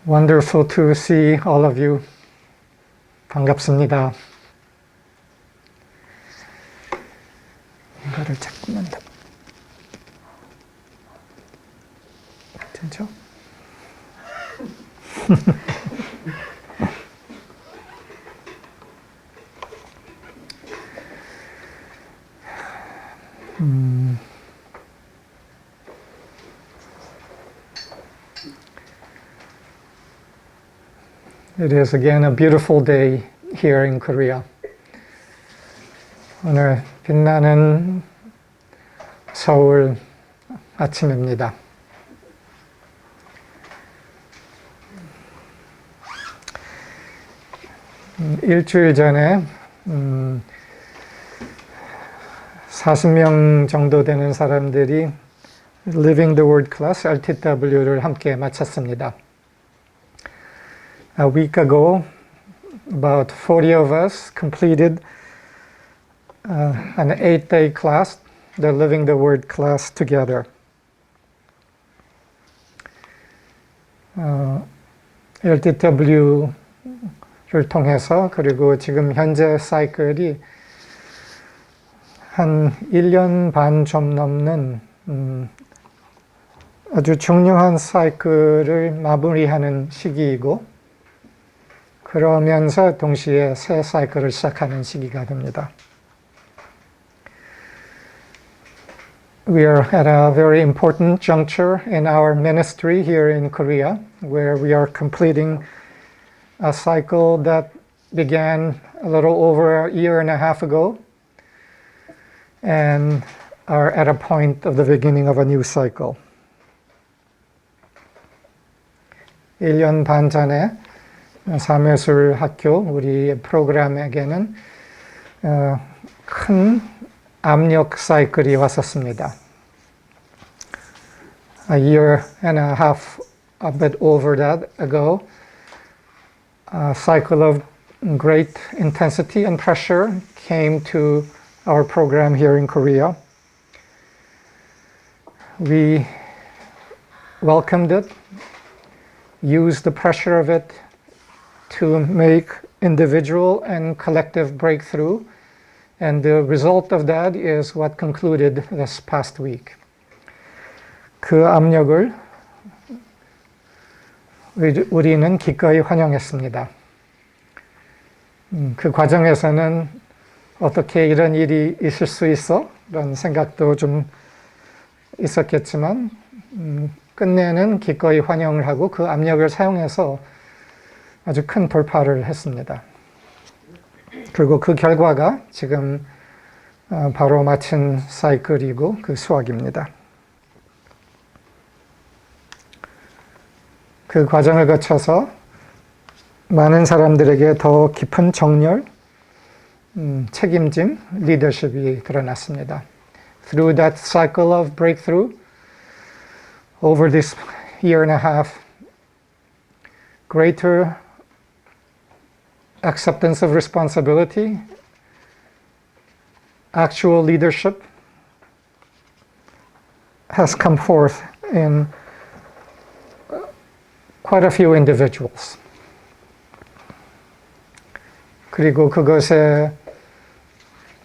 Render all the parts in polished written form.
Wonderful to see all of you. 반갑습니다. 이거를 자꾸만 더. 괜찮죠? It is again a beautiful day here in Korea. 오늘 빛나는 서울 아침입니다. 일주일 전에 40명 정도 되는 사람들이 Living the Word Class RTW를 함께 마쳤습니다. A week ago, about 40 of us completed an 8-day class, the Living the Word class together. LTW를 통해서 그리고 지금 현재 사이클이 한 1년 반 좀 넘는 아주 중요한 사이클을 마무리하는 시기이고 그러면서 동시에 새 사이클을 시작하는 시기가 됩니다. We are at a very important juncture in our ministry here in Korea, where we are completing a cycle that began a little over a year and a half ago, and are at a point of the beginning of a new cycle. 1년 반 전에 삶의예술학교 우리 프로그램에게는 큰 압력 사이클이 왔었습니다. A year and a half, a bit over that ago, a cycle of great intensity and pressure came to our program here in Korea. We welcomed it, used the pressure of it to make individual and collective breakthrough, and the result of that is what concluded this past week. 그 압력을 우리는 기꺼이 환영했습니다. 그 과정에서는 어떻게 이런 일이 있을 수 있어? 이런 생각도 좀 있었겠지만 끝내는 기꺼이 환영을 하고 그 압력을 사용해서 아주 큰 돌파를 했습니다. 그리고 그 결과가 지금 바로 마친 사이클이고 그 수학입니다. 그 과정을 거쳐서 많은 사람들에게 더 깊은 정열, 책임짐, 리더십이 드러났습니다. Through that cycle of breakthrough, over this year and a half, greater acceptance of responsibility, actual leadership has come forth in quite a few individuals. 그리고 그것에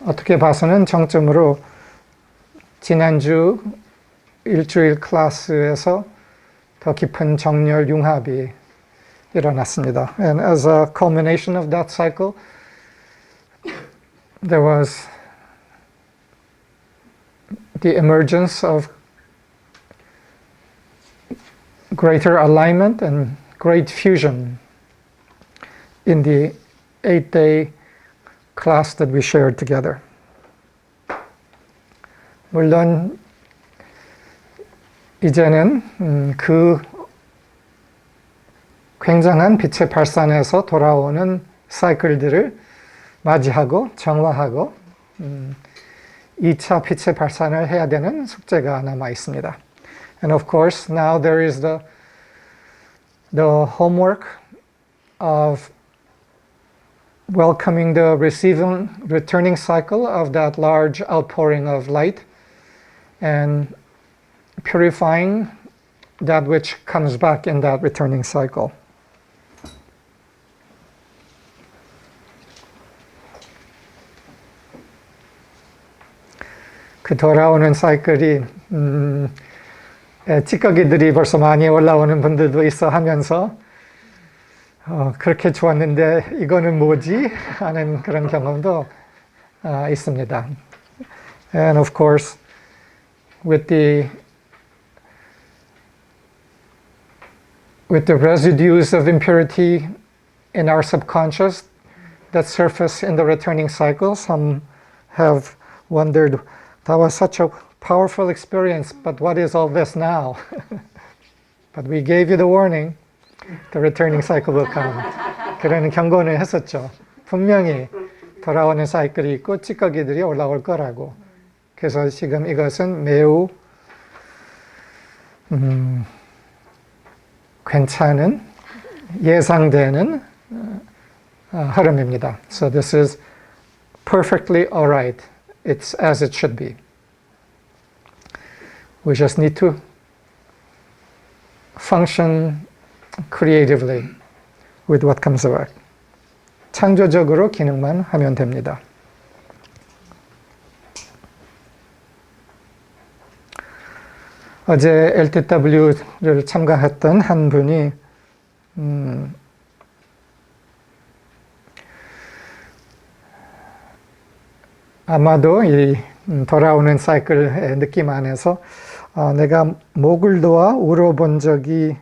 어떻게 봐서는 정점으로 지난주 일주일 클래스에서 더 깊은 정열 융합이 일어났습니다. And as a culmination of that cycle, there was the emergence of greater alignment and great fusion in the 8-day class that we shared together. 물론 이제는 그 굉장한 빛의 발산에서 돌아오는 사이클들을 맞이하고 정화하고 2차 빛의 발산을 해야 되는 숙제가 남아 있습니다. And of course, now there is the homework of welcoming the returning cycle of that large outpouring of light and purifying that which comes back in that returning cycle. 그 돌아오는 사이클이 찌꺼기들이 벌써 많이 올라오는 분들도 있어 하면서 그렇게 좋았는데 이거는 뭐지? 하는 그런 경험도 있습니다. And of course, with the residues of impurity in our subconscious that surface in the returning cycle, some have wondered, that was such a powerful experience, but what is all this now? But we gave you the warning, the returning cycle will come. 그런 경고는 했었죠. 분명히 돌아오는 사이클이 있고 찌꺼기들이 올라올 거라고. 그래서 지금 이것은 매우 괜찮은, 예상되는 흐름입니다. So this is perfectly alright. It's as it should be. We just need to function creatively with what comes back. 창조적으로 기능만 하면 됩니다. 어제 LTW를 참가했던 한 분이 아마도 이 돌아오는 사이클의 느낌 안에서 내가 목을 놓아 울어본 적이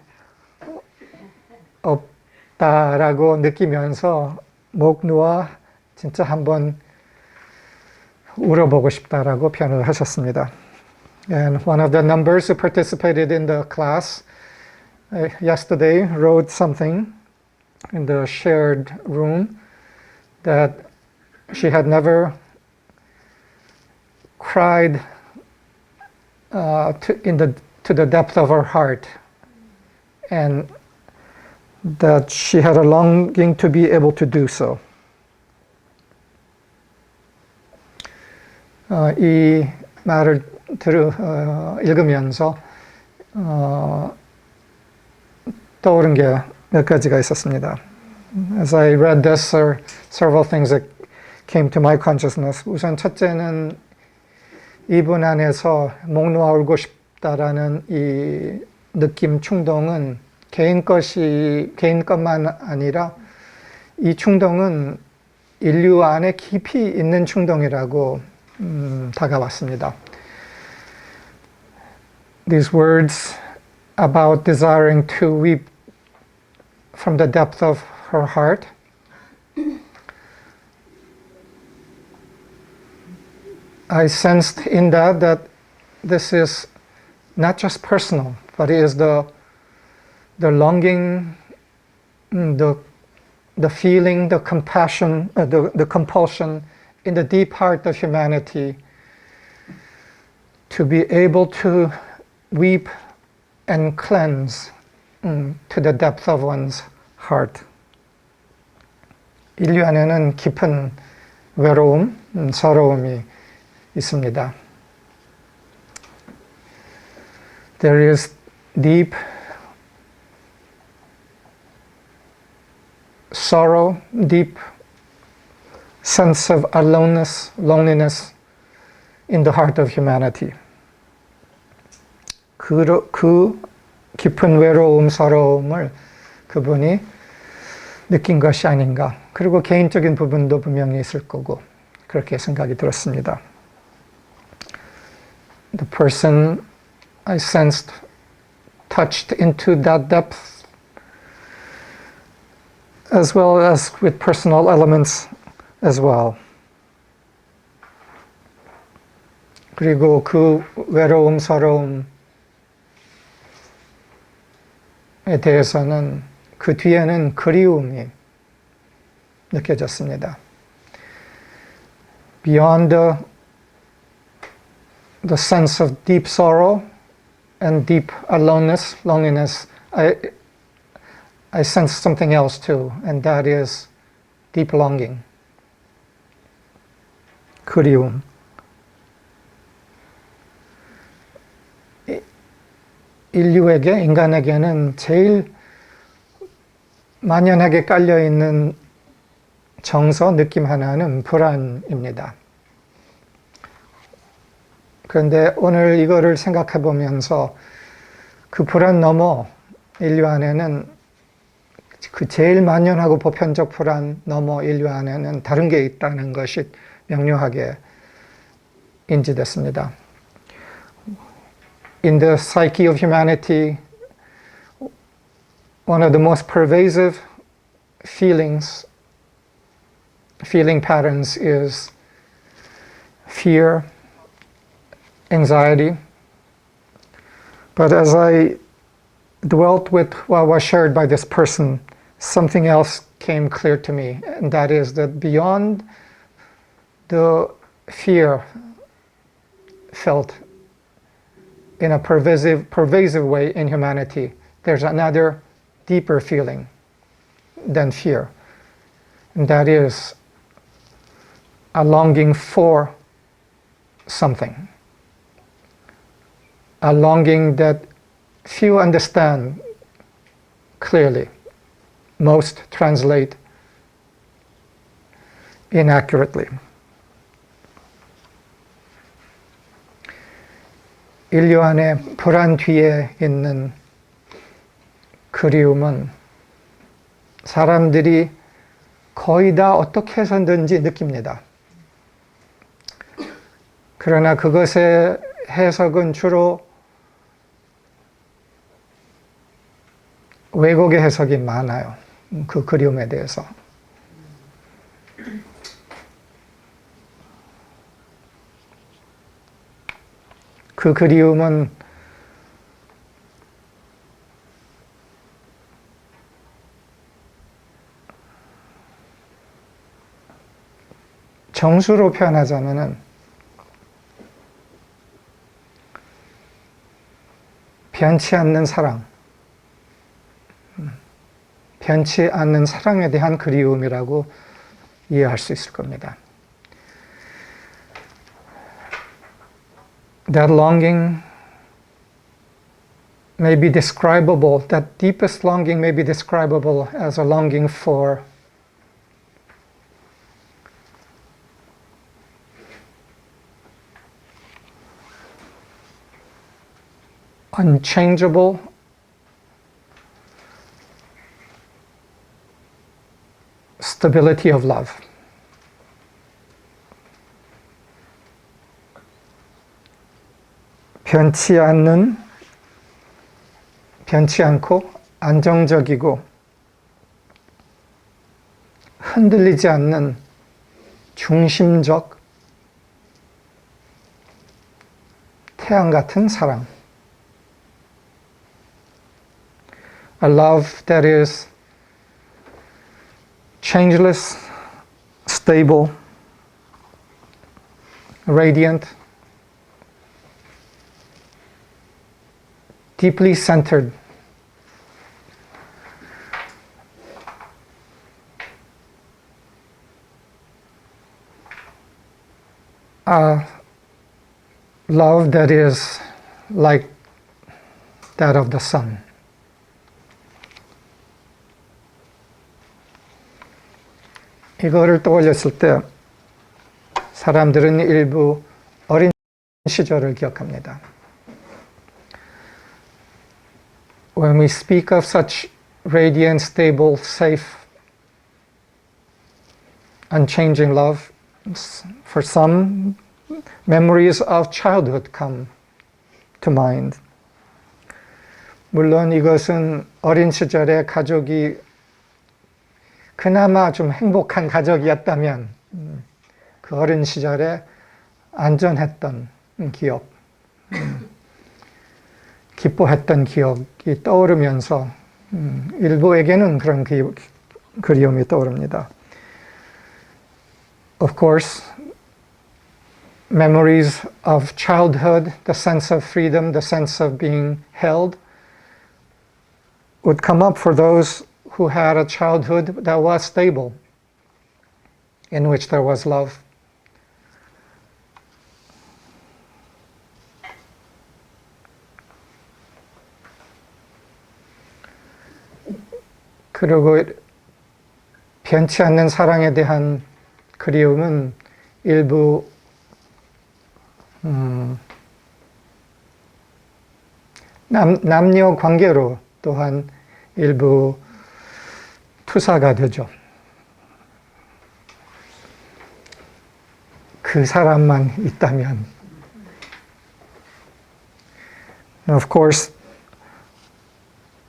없다라고 느끼면서 목 놓아 진짜 한번 울어보고 싶다라고 표현을 하셨습니다. And one of the numbers who participated in the class yesterday wrote something in the shared room that she had never cried to the depth of her heart, and that she had a longing to be able to do so. 이 말을 읽으면서 떠오른 게 몇 가지가 있었습니다. As I read this, several things that came to my consciousness. 우선 첫째는 이분 안에서 목 놓아 울고 싶다라는 이 느낌, 충동은 개인 것만 아니라 이 충동은 인류 안에 깊이 있는 충동이라고 다가왔습니다. These words about desiring to weep from the depth of her heart I sensed in that this is not just personal, but it is the longing, the feeling, the compassion, the compulsion in the deep heart of humanity to be able to weep and cleanse to the depth of one's heart. 인류 안에는 깊은 외로움, 서러움이 있습니다. There is deep sorrow, deep sense of aloneness, loneliness in the heart of humanity. 그 깊은 외로움, 서러움을 그분이 느낀 것이 아닌가. 그리고 개인적인 부분도 분명히 있을 거고 그렇게 생각이 들었습니다. The person I sensed touched into that depth, as well as with personal elements as well. 그리고 그 외로움, 서러움에 대해서는 그 뒤에는 그리움이 느껴졌습니다. Beyond the sense of deep sorrow and deep aloneness, loneliness, I sense something else too, and that is deep longing. 그리움. 인간에게는 제일 만연하게 깔려있는 정서, 느낌 하나는 불안입니다. 그런데 오늘 이거를 생각해 보면서 그 불안 넘어 인류 안에는 그 제일 만연하고 보편적 불안 넘어 인류 안에는 다른 게 있다는 것이 명료하게 인지됐습니다. In the psyche of humanity, one of the most pervasive feeling patterns is fear, anxiety. But as I dwelt with what was shared by this person, something else came clear to me, and that is that beyond the fear felt in a pervasive way in humanity, there's another deeper feeling than fear, and that is a longing for something, a longing that few understand clearly, most translate inaccurately. 인류 안에 불안 뒤에 있는 그리움은 사람들이 거의 다 어떻게 해서든지 느낍니다. 그러나 그것의 해석은 주로 왜곡의 해석이 많아요. 그 그리움에 대해서. 그 그리움은 정수로 표현하자면은 변치 않는 사랑, 변치 않는 사랑에 대한 그리움이라고 이해할 수 있을 겁니다. That longing may be describable, that deepest longing may be describable as a longing for unchangeable, stability of love. 변치 않고 안정적이고 흔들리지 않는 중심적 태양 같은 사랑. A love that is changeless, stable, radiant, deeply centered. A love that is like that of the sun. 이거를 떠올렸을 때 사람들은 일부 어린 시절을 기억합니다. When we speak of such radiant, stable, safe, unchanging love, for some, memories of childhood come to mind. 물론 이것은 어린 시절에 가족이 그나마 좀 행복한 가족이었다면 그 어린 시절에 안전했던 기억, 기뻐했던 기억이 떠오르면서 일부에게는 그런 그리움이 떠오릅니다. Of course, memories of childhood, the sense of freedom, the sense of being held, would come up for those who had a childhood that was stable, in which there was love. 그리고 변치 않는 사랑에 대한 그리움은 일부 남녀 관계로 또한 일부 투사가 되죠. 그 사람만 있다면. Of course,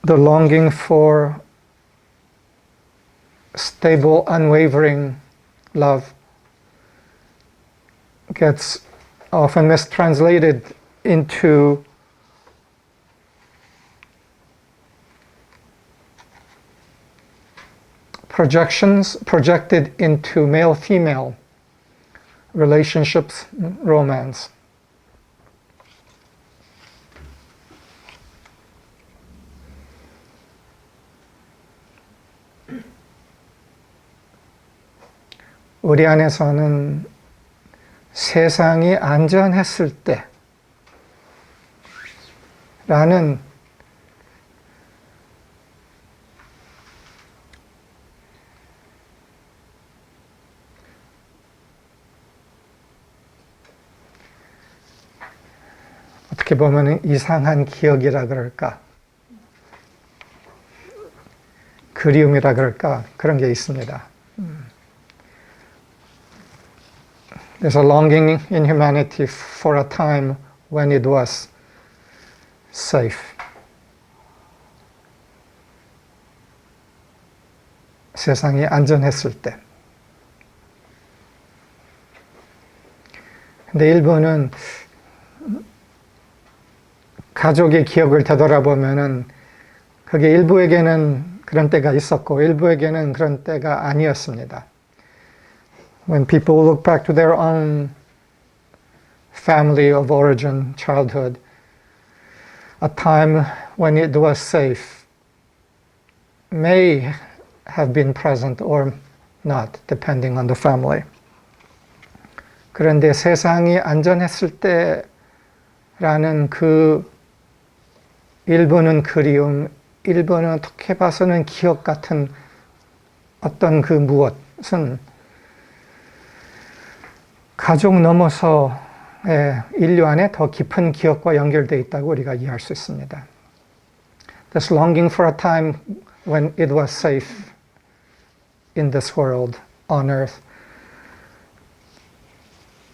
the longing for stable, unwavering love gets often mistranslated into projected into male-female relationships, romance. 우리 안에서는 세상이 안전했을 때 라는 어떻게 보면 이상한 기억이라 그럴까, 그리움이라 그럴까, 그런 게 있습니다. There's a longing in humanity for a time when it was safe. 세상이 안전했을 때. 근데 일부는 가족의 기억을 되돌아보면은 그게 일부에게는 그런 때가 있었고 일부에게는 그런 때가 아니었습니다. When people look back to their own family of origin, childhood, a time when it was safe may have been present or not, depending on the family. 그런데 세상이 안전했을 때라는 그 일부는 그리움, 일부는 어떻게 봐서는 기억 같은 어떤 그 무엇은 가족 넘어서 인류 안에 더 깊은 기억과 연결되어 있다고 우리가 이해할 수 있습니다. This longing for a time when it was safe in this world, on earth,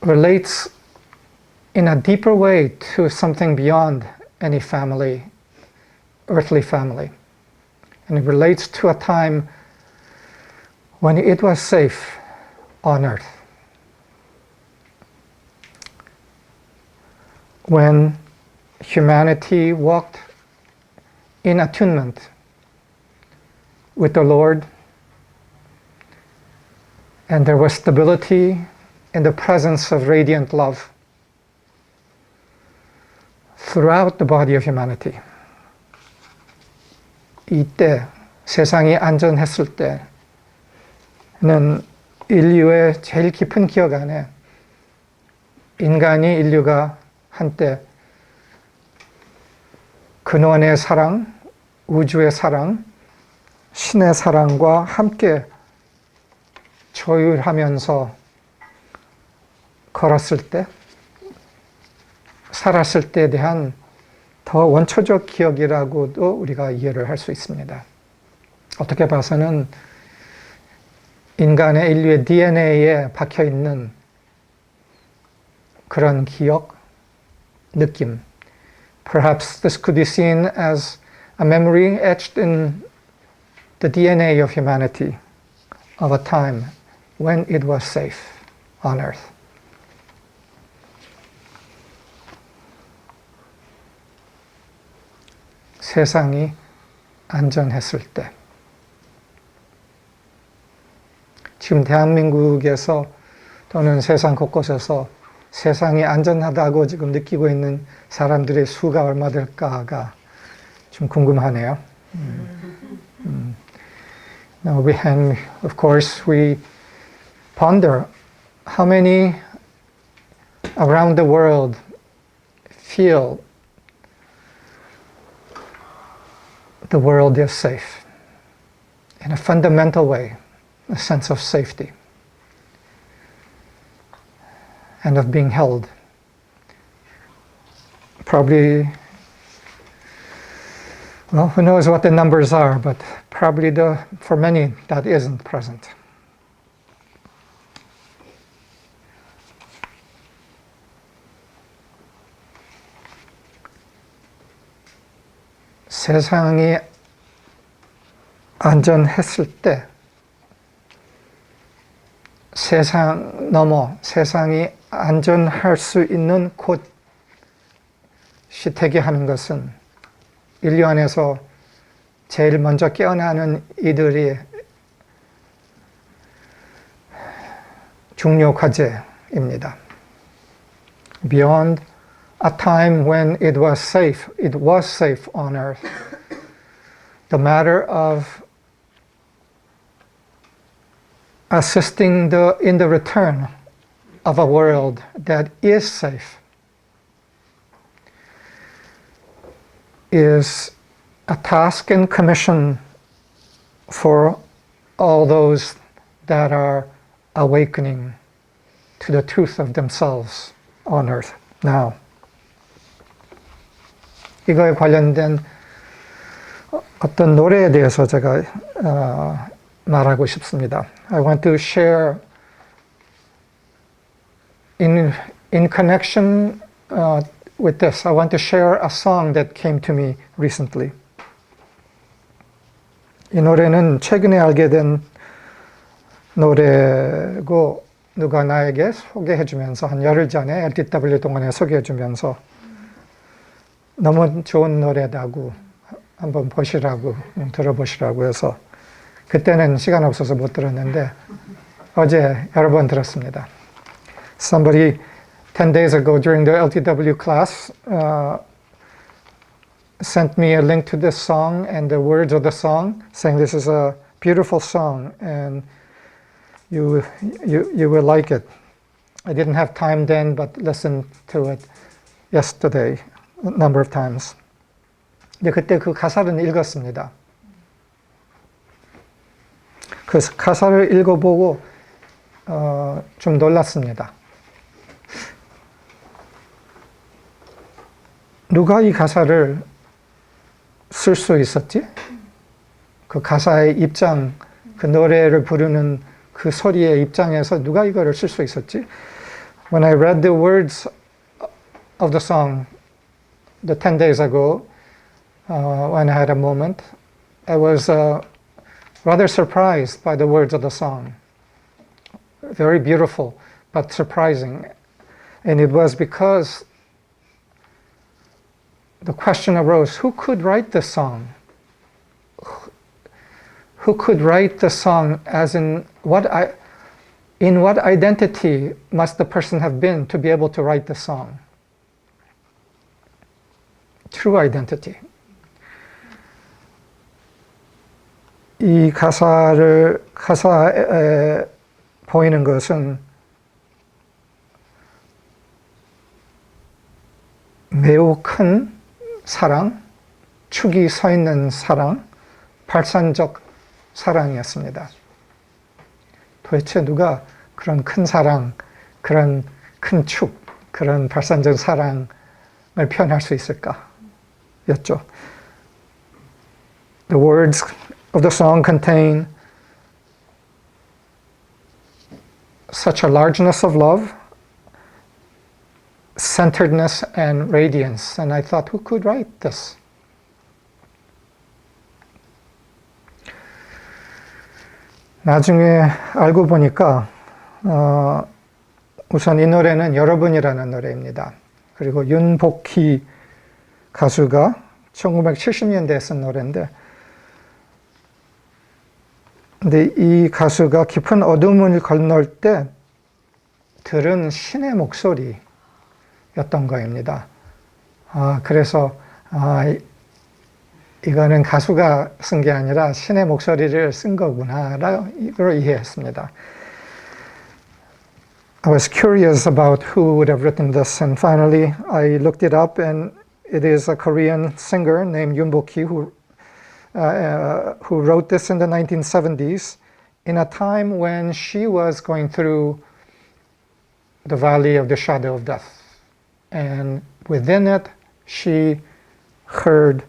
relates in a deeper way to something beyond any family, earthly family. And it relates to a time when it was safe on earth. When humanity walked in attunement with the Lord, and there was stability in the presence of radiant love throughout the body of humanity. 이때 세상이 안전했을 때는 인류의 제일 깊은 기억 안에 인류가 한때 근원의 사랑, 우주의 사랑, 신의 사랑과 함께 조율하면서 걸었을 때, 살았을 때에 대한 더 원초적 기억이라고도 우리가 이해를 할 수 있습니다. 어떻게 봐서는 인류의 DNA에 박혀있는 그런 기억, 느낌. Perhaps this could be seen as a memory etched in the DNA of humanity of a time when it was safe on earth. 세상이 안전했을 때. 지금 대한민국에서 또는 세상 곳곳에서 세상이 안전하다고 지금 느끼고 있는 사람들의 수가 얼마 될까가 좀 궁금하네요. Now of course, we ponder how many around the world feel the world is safe. in a fundamental way, a sense of safety and of being held. Probably, well, who knows what the numbers are, but probably for many that isn't present. 세상이 안전했을 때 세상 넘어 세상이 안전할 수 있는 곳이 되게 하는 것은 인류 안에서 제일 먼저 깨어나는 이들이 중요 과제입니다. Beyond a time when it was safe on earth. The matter of assisting in the return of a world that is safe is a task and commission for all those that are awakening to the truth of themselves on earth now. 이거에 관련된 어떤 노래에 대해서 제가 말하고 싶습니다. I want to share in connection with this. I want to share a song that came to me recently. 이 노래는 최근에 알게 된 노래고 누가 나에게 소개해주면서 한 열흘 전에 LTW 동안에 소개해주면서 너무 좋은 노래다고 한번 보시라고 들어보시라고 해서 그때는 시간 없어서 못 들었는데 어제 여러 번 들었습니다. Somebody 10 days ago during the LTW class sent me a link to this song and the words of the song, saying this is a beautiful song and you will like it. I didn't have time then, but listened to it yesterday a number of times. 근데 그때 그 가사를 읽었습니다. 그 가사를 읽어보고 좀 놀랐습니다. 누가 이 가사를 쓸 수 있었지? 그 가사의 입장, 그 노래를 부르는 그 소리의 입장에서 누가 이거를 쓸 수 있었지? When I read the words of the song the 10 days ago, when I had a moment, I was rather surprised by the words of the song. Very beautiful, but surprising. And it was because the question arose, who could write this song? Who could write the song as in what identity must the person have been to be able to write the song? True identity. 이 가사에 보이는 것은 매우 큰 사랑, 축이 서 있는 사랑, 발산적 사랑이었습니다. 도대체 누가 그런 큰 사랑, 그런 큰 축, 그런 발산적 사랑을 표현할 수 있을까? 였죠. The words of the song contain such a largeness of love, centeredness and radiance. And I thought, who could write this? 나중에 알고 보니까 우선 이 노래는 여러분이라는 노래입니다. 그리고 윤복희 가수가 1970년대에 쓴 노래인데 근데 이 가수가 깊은 어둠을 건널 때 들은 신의 목소리였던 거입니다. 그래서 이거는 가수가 쓴 게 아니라 신의 목소리를 쓴 거구나라고 이해했습니다. I was curious about who would have written this, and finally I looked it up, and it is a Korean singer named Yoon Bok-hee who who wrote this in the 1970s, in a time when she was going through the valley of the shadow of death. And within it, she heard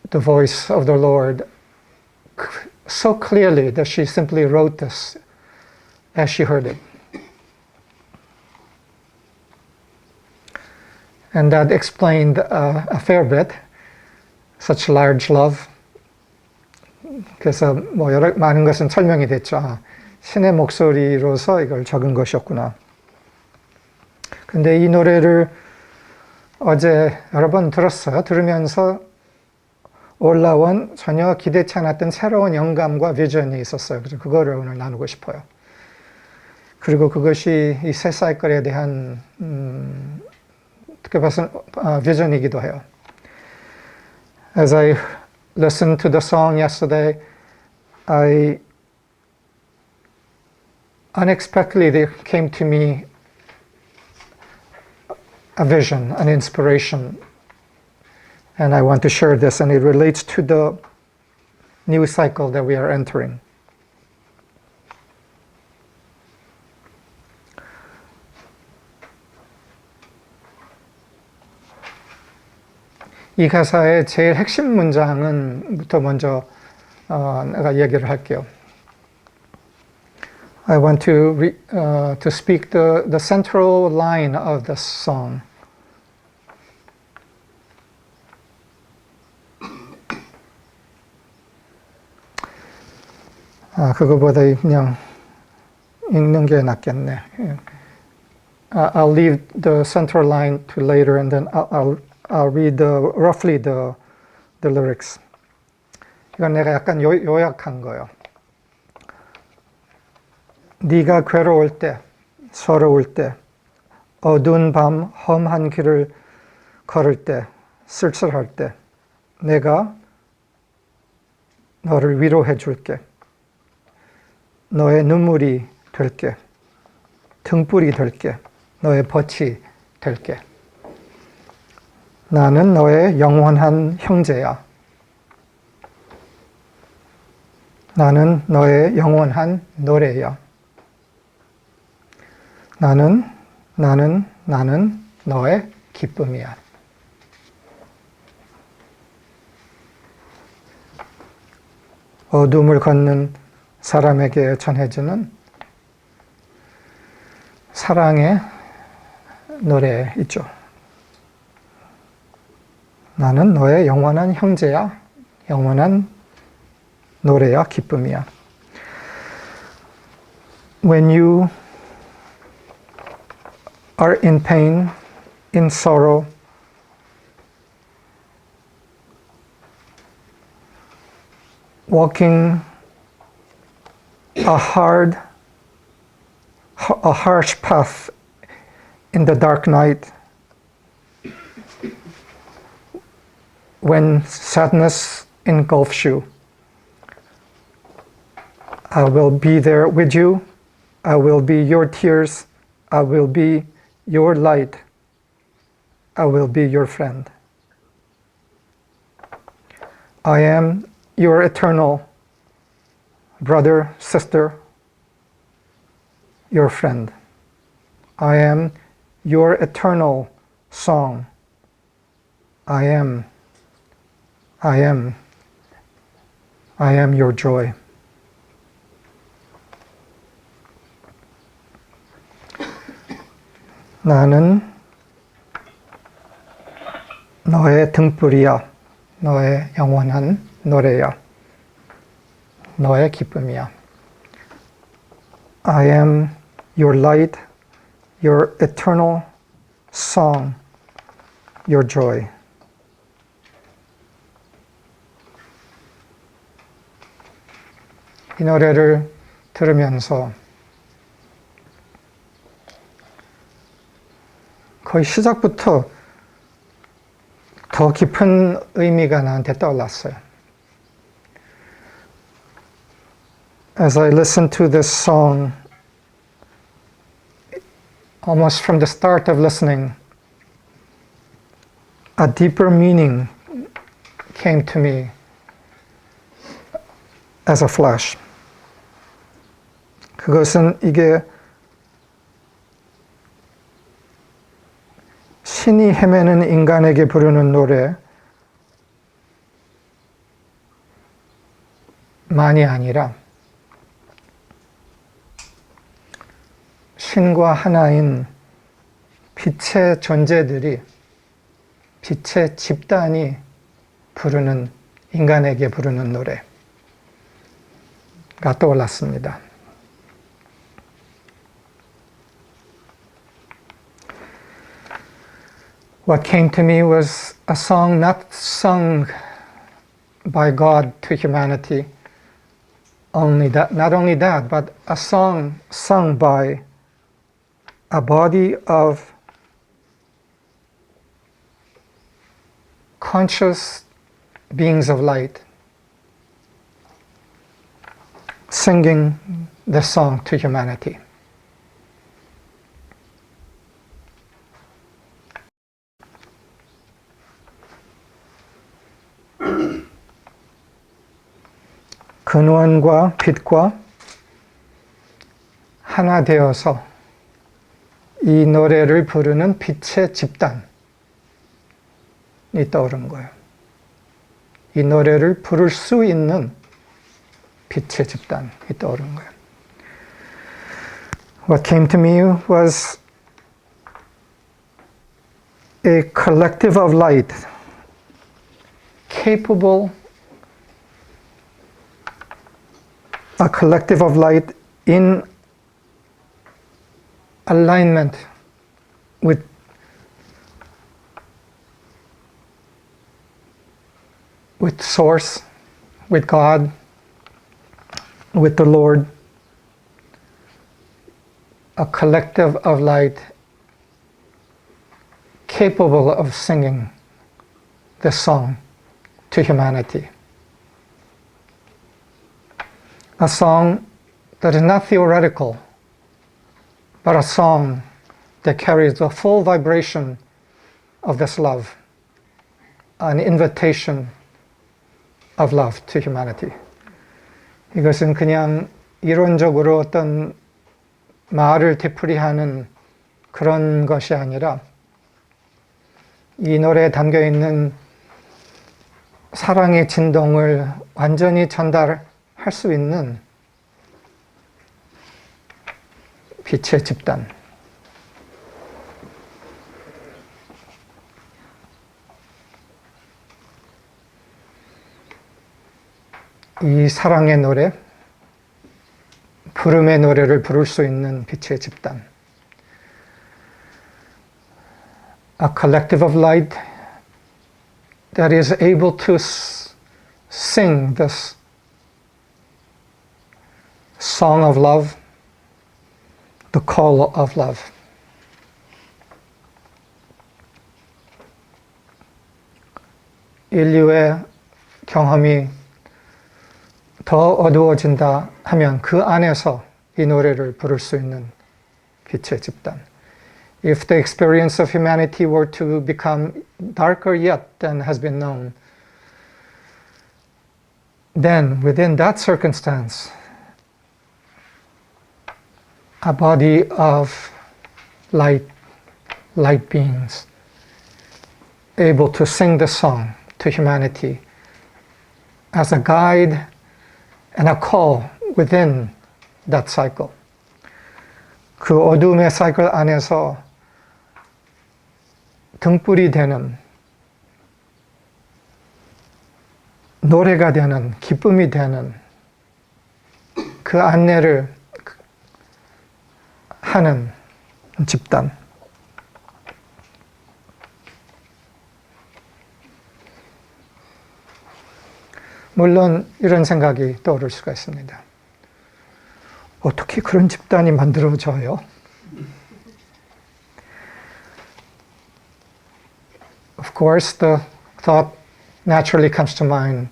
the voice of the Lord so clearly that she simply wrote this as she heard it. And that explained a fair bit, such large love. 그래서 뭐 많은 것은 설명이 됐죠. 아, 신의 목소리로서 이걸 적은 것이었구나. 근데 이 노래를 어제 여러 번 들었어요. 들으면서 올라온 전혀 기대치 않았던 새로운 영감과 비전이 있었어요. 그래서 그거를 오늘 나누고 싶어요. 그리고 그것이 이 새 사이클에 대한 어떻게 봐서 비전이기도 해요. As I listened to the song yesterday, unexpectedly there came to me a vision, an inspiration, and I want to share this, and it relates to the new cycle that we are entering. 이 가사의 제일 핵심 문장부터 먼저 내가 얘기를 할게요. I want to speak the central line of this song. 그거보다 그냥 읽는 게 낫겠네. I'll leave the central line to later, and then I'll read roughly the lyrics. 이건 내가 약간 요약한 거예요. 네가 괴로울 때, 서러울 때, 어두운 밤 험한 길을 걸을 때, 쓸쓸할 때, 내가 너를 위로해 줄게. 너의 눈물이 될게. 등불이 될게. 너의 벗이 될게. 나는 너의 영원한 형제야. 나는 너의 영원한 노래야. 나는 너의 기쁨이야. 어둠을 걷는 사람에게 전해지는 사랑의 노래 있죠. 나는 너의 영원한 형제야. 영원한 노래야. 기쁨이야. When you are in pain, in sorrow, walking a harsh path in the dark night, when sadness engulfs you, I will be there with you. I will be your tears. I will be your light. I will be your friend. I am your eternal brother, sister, your friend. I am your eternal song. I am your joy. 나는 너의 등불이야. 너의 영원한 노래야. 너의 기쁨이야. I am your light, your eternal song, your joy. 이 노래를 들으면서 거의 시작부터 더 깊은 의미가 나한테 떠올랐어요. As I listened to this song, almost from the start of listening, a deeper meaning came to me as a flash. 그것은 이게 신이 헤매는 인간에게 부르는 노래만이 아니라 신과 하나인 빛의 존재들이, 빛의 집단이 부르는, 인간에게 부르는 노래가 떠올랐습니다. What came to me was a song not sung by God to humanity, not only that, but a song sung by a body of conscious beings of light singing the song to humanity. 근원과 빛과 하나 되어서 이 노래를 부르는 빛의 집단이 떠오른 거예요. 이 노래를 부를 수 있는 빛의 집단이 떠오른 거예요. What came to me was a collective of light capable, a collective of light in alignment with Source, with God, with the Lord, a collective of light capable of singing the song to humanity. A song that is not theoretical, but a song that carries the full vibration of this love, an invitation of love to humanity. 이것은 그냥 이론적으로 어떤 말을 되풀이하는 그런 것이 아니라 이 노래에 담겨 있는 사랑의 진동을 완전히 전달할 수 있는 빛의 집단. 이 사랑의 노래, 부름의 노래를 부를 수 있는 빛의 집단. A collective of light that is able to sing this song of love, the call of love. 인류의 경험이 더 어두워진다 하면 그 안에서 이 노래를 부를 수 있는 빛의 집단. If the experience of humanity were to become darker yet than has been known, then within that circumstance, a body of light beings able to sing the song to humanity as a guide and a call within that cycle. 그 어둠의 사이클 안에서 등불이 되는, 노래가 되는, 기쁨이 되는 그 안내를 하는 집단. 물론 이런 생각이 떠오를 수가 있습니다. 어떻게 그런 집단이 만들어져요? Of course, the thought naturally comes to mind,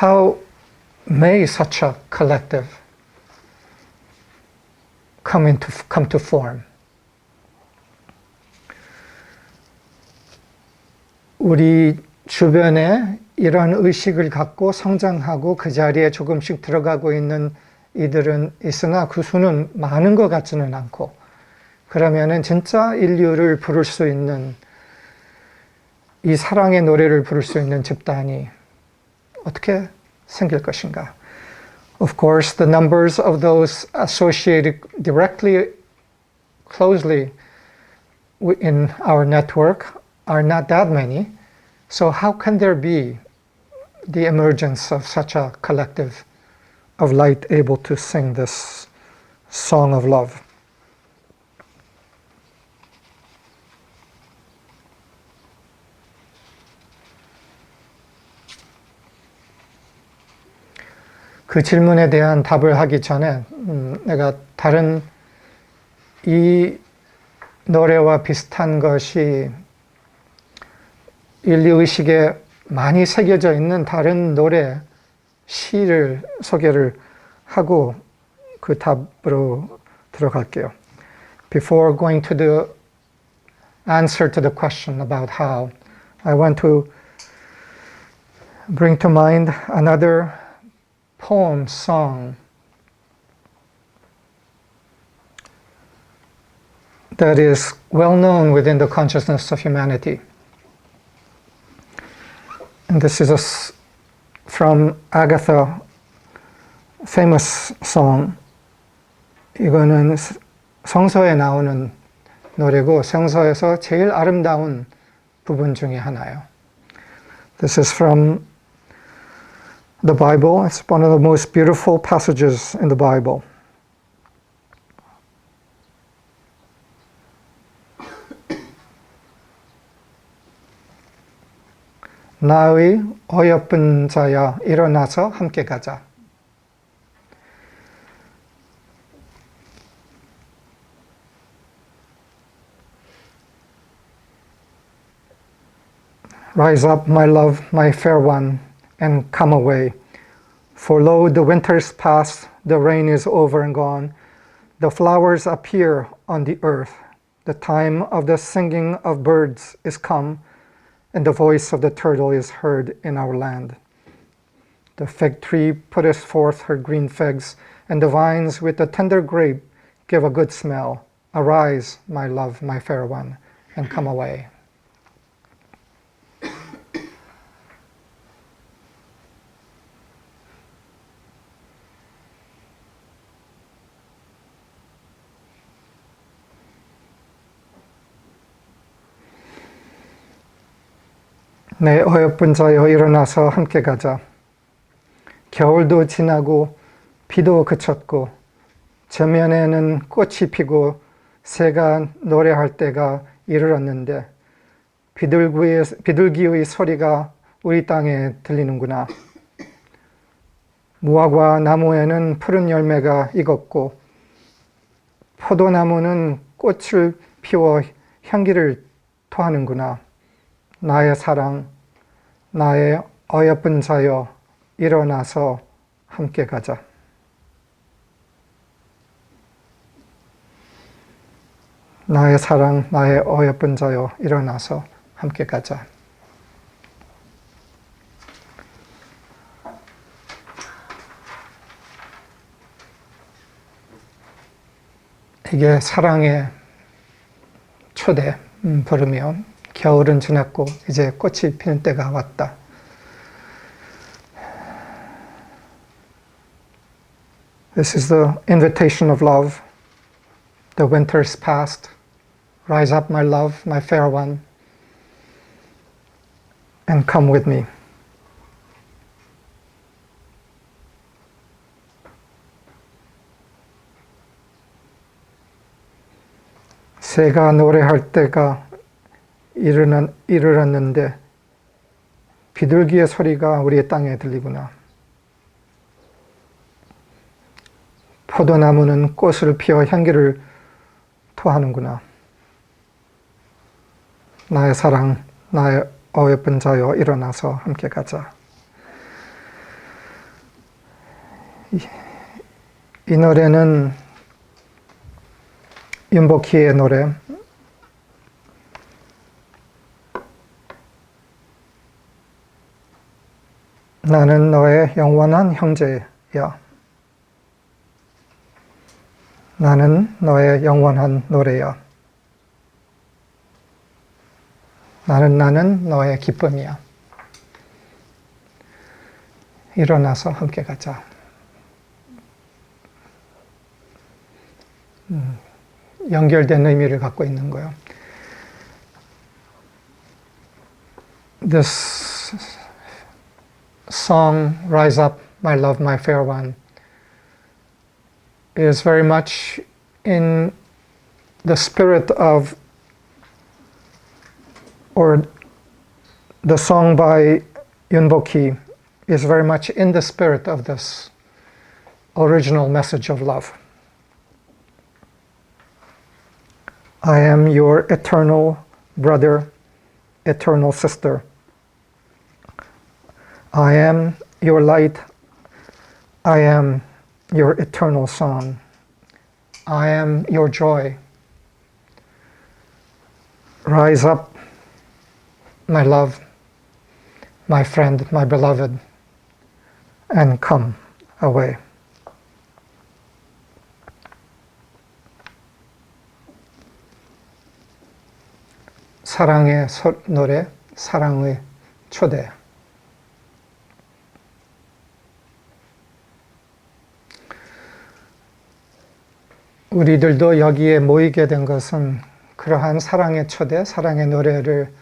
how may such a collective come to form? 우리 주변에 이런 의식을 갖고 성장하고 그 자리에 조금씩 들어가고 있는 이들은 있으나 그 수는 많은 것 같지는 않고, 그러면은 진짜 인류를 부를 수 있는, 이 사랑의 노래를 부를 수 있는 집단이 어떻게 생길 것인가? Of course, the numbers of those associated directly, closely in our network are not that many. So how can there be the emergence of such a collective of light able to sing this song of love? 그 질문에 대한 답을 하기 전에 내가 다른 이 노래와 비슷한 것이 인류의식에 많이 새겨져 있는 다른 노래, 시를 소개를 하고 그 답으로 들어갈게요. Before going to the answer to the question about how, I want to bring to mind another poem, song that is well known within the consciousness of humanity. And this is from Agatha, famous song. 이거는 성서에 나오는 노래고 성서에서 제일 아름다운 부분 중에 하나예요. This is from the Bible. It's one of the most beautiful passages in the Bible. 나의 어여쁜 자야 일어나서 함께 가자. Rise up, my love, my fair one, and come away. For lo, the winter's past, the rain is over and gone. The flowers appear on the earth. The time of the singing of birds is come, and the voice of the turtle is heard in our land. The fig tree putteth forth her green figs, and the vines with the tender grape give a good smell. Arise, my love, my fair one, and come away. 내 어여쁜 자여 일어나서 함께 가자. 겨울도 지나고 비도 그쳤고 저면에는 꽃이 피고 새가 노래할 때가 이르렀는데 비둘기의 소리가 우리 땅에 들리는구나. 무화과 나무에는 푸른 열매가 익었고 포도나무는 꽃을 피워 향기를 토하는구나. 나의 사랑, 나의 어여쁜 자여 일어나서 함께 가자. 나의 사랑, 나의 어여쁜 자여 일어나서 함께 가자. 이게 사랑의 초대 부르며 겨울은 지났고 이제 꽃이 피는 때가 왔다. This is the invitation of love. The winter's past. Rise up, my love, my fair one, and come with me. 새가 노래할 때가 이르렀는데 비둘기의 소리가 우리의 땅에 들리구나. 포도나무는 꽃을 피워 향기를 토하는구나. 나의 사랑, 나의 어여쁜 자여 일어나서 함께 가자. 이 노래는 윤복희의 노래, 나는 너의 영원한 형제야. 나는 너의 영원한 노래야. 나는 너의 기쁨이야. 일어나서 함께 가자. 연결된 의미를 갖고 있는 거예요. This song, Rise Up, My Love, My Fair One, is very much in the spirit of, or the song by Yunboki is very much in the spirit of this original message of love. I am your eternal brother, eternal sister. I am your light. I am your eternal song. I am your joy. Rise up, my love, my friend, my beloved, and come away. 사랑의 노래, 사랑의 초대. 우리들도 여기에 모이게 된 것은 그러한 사랑의 초대, 사랑의 노래를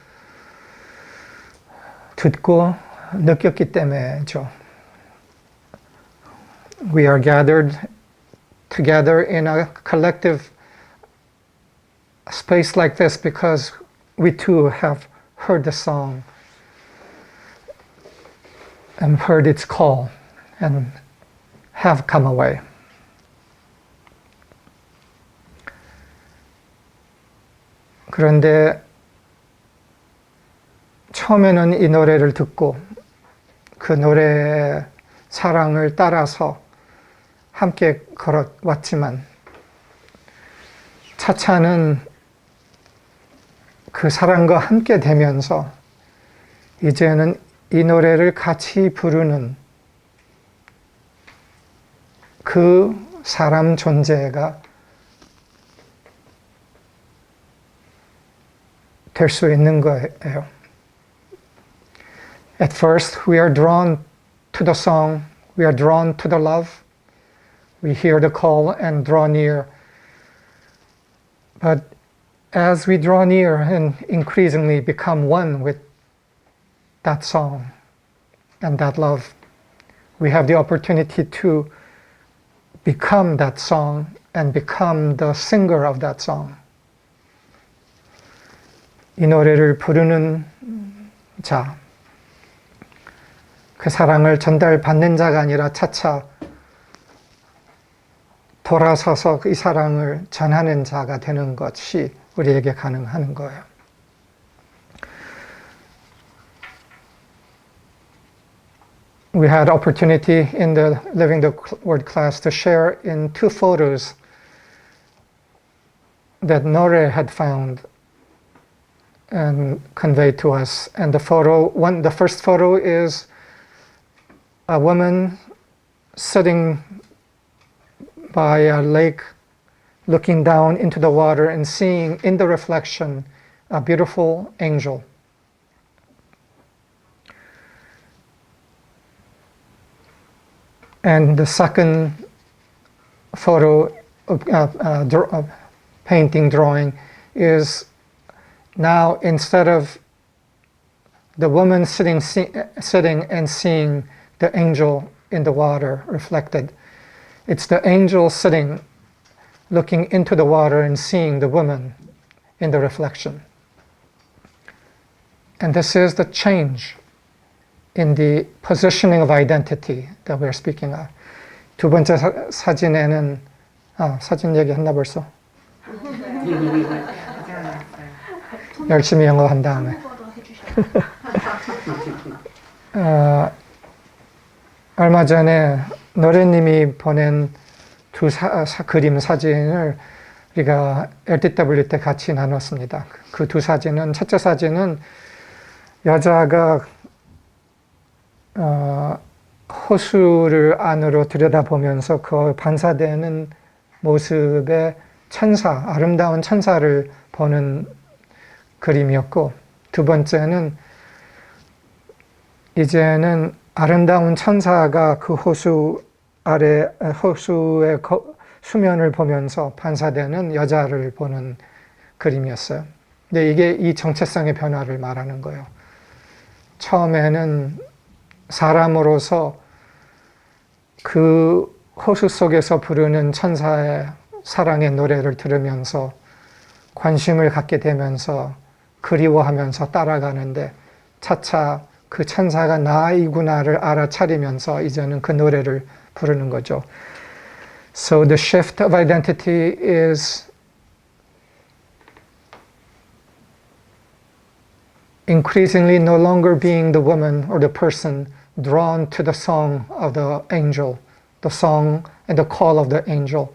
듣고 느꼈기 때문이죠. We are gathered together in a collective space like this because we too have heard the song and heard its call and have come away. 그런데 처음에는 이 노래를 듣고 그 노래의 사랑을 따라서 함께 걸어왔지만 차차는 그 사랑과 함께 되면서 이제는 이 노래를 같이 부르는 그 사람 존재가 될 수 있는 거예요. At first, we are drawn to the song, we are drawn to the love, we hear the call and draw near. But as we draw near and increasingly become one with that song and that love, we have the opportunity to become that song and become the singer of that song. 이 노래를 부르는 자, 그 사랑을 전달받는 자가 아니라 차차 돌아서서 이 사랑을 전하는 자가 되는 것이 우리에게 가능한 거예요. We had opportunity in the Living the Word class to share in 2 photos that Nore had found and conveyed to us. And the first photo is a woman sitting by a lake, looking down into the water and seeing in the reflection a beautiful angel. And the second photo, painting, drawing, is now instead of the woman sitting and seeing the angel in the water reflected, it's the angel sitting, looking into the water and seeing the woman in the reflection. And this is the change in the positioning of identity that we're speaking of. 두 번째 사진에는, 사진 얘기했나 벌써? 열심히 영어 한 다음에. 얼마 전에 노래님이 보낸 두 그림 사진을 우리가 LTW 때 같이 나눴습니다. 그 두 사진은, 첫째 사진은 여자가 호수를 안으로 들여다보면서 그 반사되는 모습의 천사, 아름다운 천사를 보는 그림이었고, 두 번째는 이제는 아름다운 천사가 그 호수 아래, 호수의 수면을 보면서 반사되는 여자를 보는 그림이었어요. 근데 이게 이 정체성의 변화를 말하는 거예요. 처음에는 사람으로서 그 호수 속에서 부르는 천사의 사랑의 노래를 들으면서 관심을 갖게 되면서 그리워하면서 따라가는데 차차 그 천사가 나이구나를 알아차리면서 이제는 그 노래를 부르는 거죠. So the shift of identity is increasingly no longer being the woman or the person drawn to the song of the angel, the song and the call of the angel,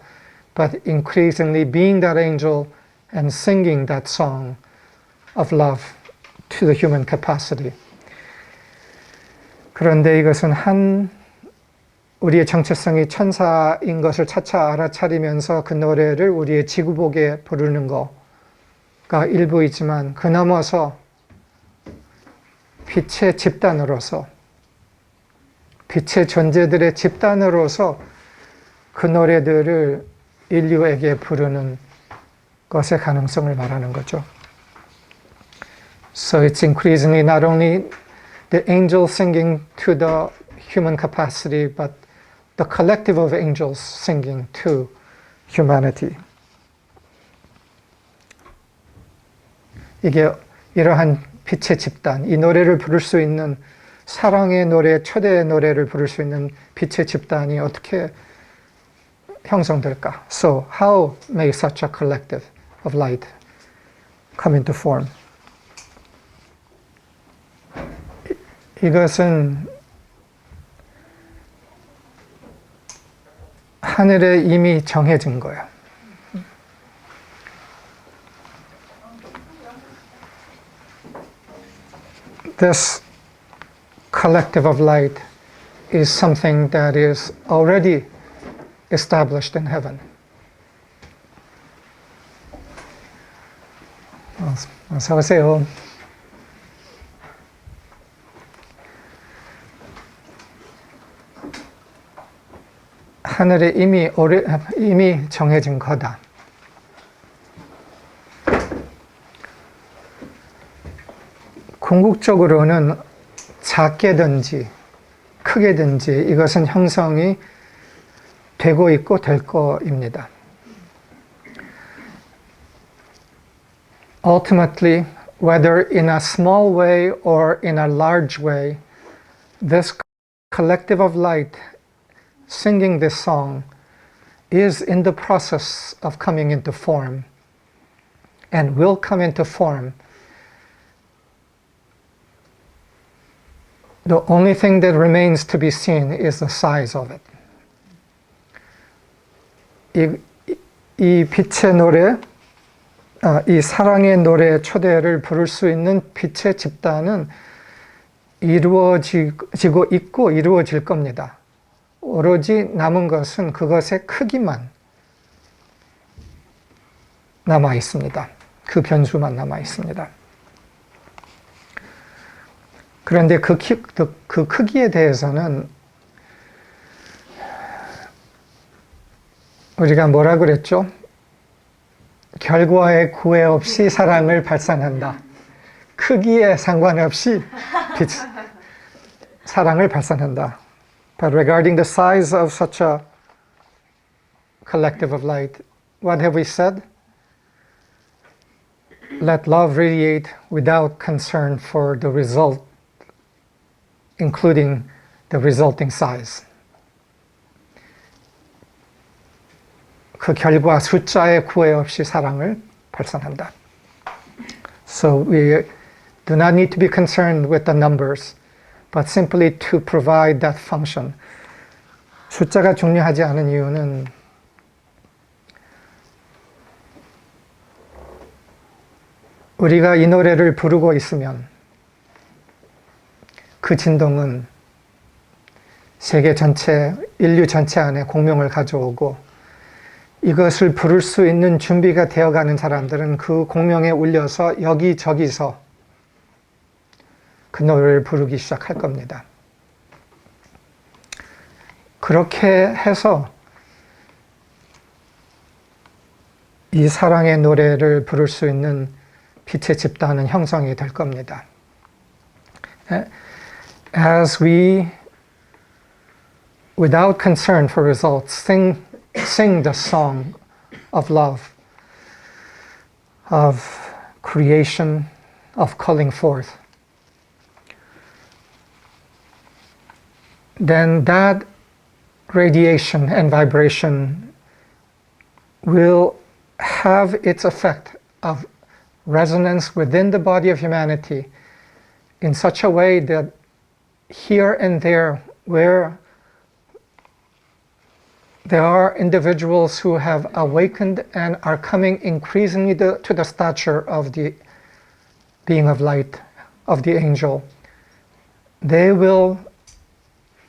but increasingly being that angel and singing that song of love to the human capacity. 그런데 이것은 우리의 정체성이 천사인 것을 차차 알아차리면서 그 노래를 우리의 지구복에 부르는 거가 일부이지만 그 넘어서 빛의 집단으로서, 빛의 존재들의 집단으로서 그 노래들을 인류에게 부르는 것의 가능성을 말하는 거죠. So it's increasingly not only the angel singing to the human capacity, but the collective of angels singing to humanity. 이게 이러한 빛의 집단, 이 노래를 부를 수 있는 사랑의 노래, 초대의 노래를 부를 수 있는 빛의 집단이 어떻게 형성될까? So how may such a collective of light come into form? 이것은 하늘에 이미 정해진 거예요. This collective of light is something that is already established in heaven. 어서 오세요. 하늘에 이미 정해진 거다. 궁극적으로는 작게든지 크게든지 이것은 형성이 되고 있고 될 거입니다. Ultimately, whether in a small way or in a large way, this collective of light singing this song is in the process of coming into form and will come into form. The only thing that remains to be seen is the size of it. 이 빛의 노래, 이 사랑의 노래 초대를 부를 수 있는 빛의 집단은 이루어지고 있고 이루어질 겁니다. 오로지 남은 것은 그것의 크기만 남아 있습니다. 그 변수만 남아 있습니다. 그런데 그 크기에 대해서는 우리가 뭐라 그랬죠? 결과에 구애 없이 사랑을 발산한다. 크기에 상관없이 사랑을 발산한다. But regarding the size of such a collective of light, what have we said? Let love radiate without concern for the result, including the resulting size. 그 결과 숫자에 구애 없이 사랑을 발산한다. So we do not need to be concerned with the numbers, but simply to provide that function. 숫자가 중요하지 않은 이유는 우리가 이 노래를 부르고 있으면 그 진동은 세계 전체, 인류 전체 안에 공명을 가져오고 이것을 부를 수 있는 준비가 되어가는 사람들은 그 공명에 울려서 여기저기서 그 노래를 부르기 시작할 겁니다. 그렇게 해서 이 사랑의 노래를 부를 수 있는 빛의 집단은 형성이 될 겁니다. As we, without concern for results, sing the song of love, of creation, of calling forth, then that radiation and vibration will have its effect of resonance within the body of humanity in such a way that here and there where there are individuals who have awakened and are coming increasingly to the stature of the being of light, of the angel, they will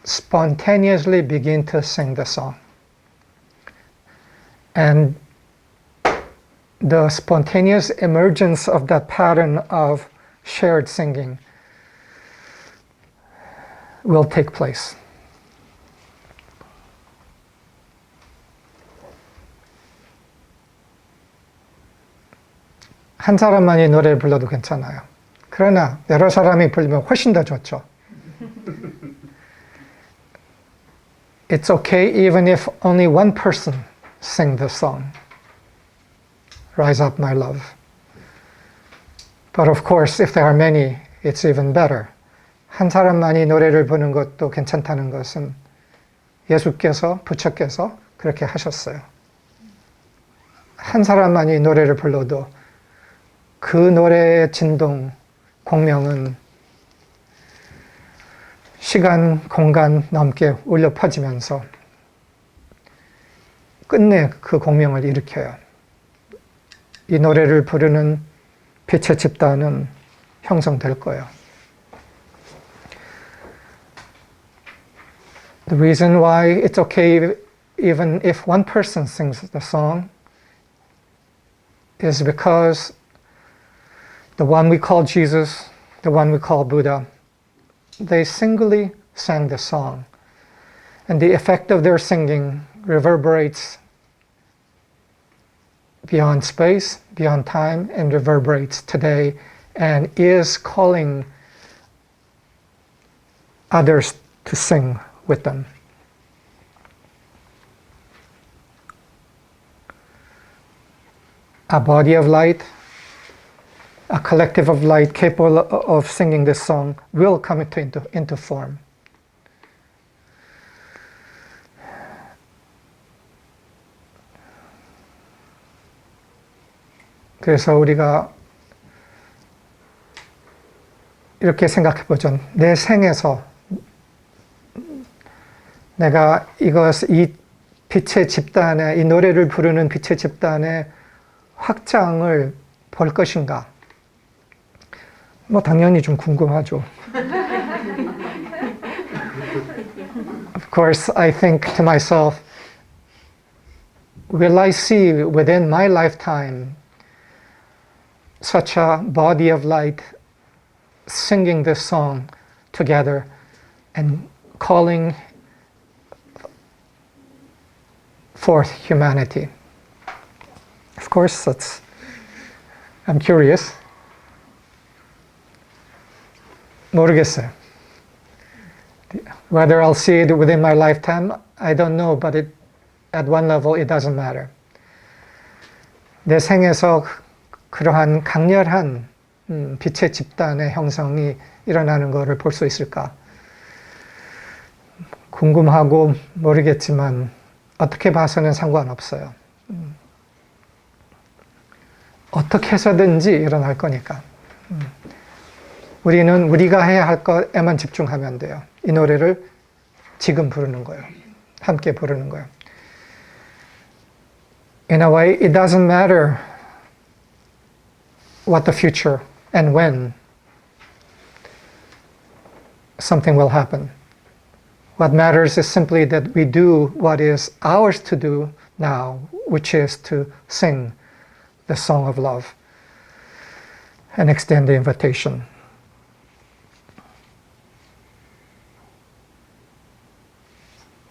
spontaneously begin to sing the song. And the spontaneous emergence of that pattern of shared singing will take place. 한 사람만이 노래를 불러도 괜찮아요. 그러나 여러 사람이 부르면 훨씬 더 좋죠. It's okay even if only one person sings the song. Rise up, my love. But of course, if there are many, it's even better. 한 사람만이 노래를 부르는 것도 괜찮다는 것은 예수께서, 부처께서 그렇게 하셨어요. 한 사람만이 노래를 불러도 그 노래의 진동, 공명은 시간, 공간 넘게 울려 퍼지면서 끝내 그 공명을 일으켜요. 이 노래를 부르는 빛의 집단은 형성될 거예요. The reason why it's okay even if one person sings the song is because the one we call Jesus, the one we call Buddha, they singly sang the song. And the effect of their singing reverberates beyond space, beyond time, and reverberates today and is calling others to sing with them. A body of light, a collective of light capable of singing this song will come into form. 그래서 우리가 이렇게 생각해 보죠. 내 생에서 내가 이 빛의 집단의, 이 노래를 부르는 빛의 집단의 확장을 볼 것인가? 뭐 당연히 좀 궁금하죠. Of course, I think to myself, will I see within my lifetime such a body of light singing this song together and calling forth humanity? Of course, I'm curious. 모르겠어요. Whether I'll see it within my lifetime, I don't know, but at one level, it doesn't matter. 내 생에서 그러한 강렬한 빛의 집단의 형성이 일어나는 것을 볼 수 있을까? 궁금하고 모르겠지만 어떻게 봐서는 상관없어요. 어떻게 해서든지 일어날 거니까. 우리는 우리가 해야 할 것에만 집중하면 돼요. 이 노래를 지금 부르는 거예요. 함께 부르는 거예요. In a way, it doesn't matter what the future and when something will happen. What matters is simply that we do what is ours to do now, which is to sing the song of love and extend the invitation.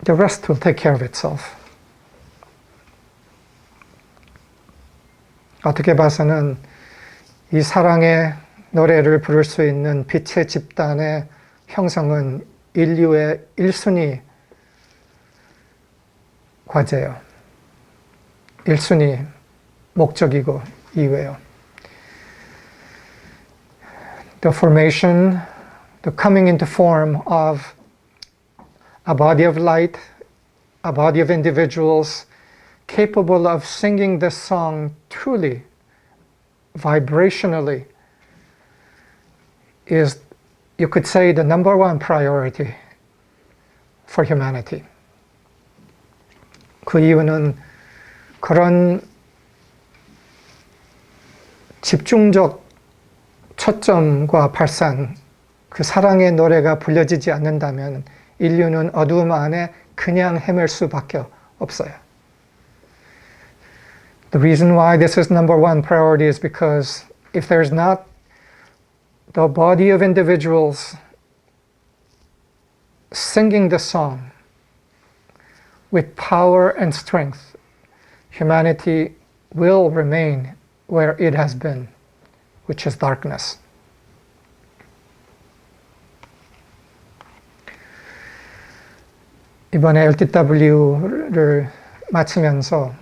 The rest will take care of itself. 어떻게 봐서는 이 사랑의 노래를 부를 수 있는 빛의 집단의 형성은 인류의 1순위 과제예요. 1순위 목적이고 이유예요. The formation, the coming into form of a body of light, a body of individuals capable of singing this song truly, vibrationally, is, you could say, the number one priority for humanity. 그 이유는 그런 집중적 초점과 발산, 그 사랑의 노래가 불려지지 않는다면 인류는 어두움 안에 그냥 헤맬 수밖에 없어요. The reason why this is number one priority is because if there's not the body of individuals singing the song with power and strength, humanity will remain where it has been, which is darkness. 이번에 LTW를 마치면서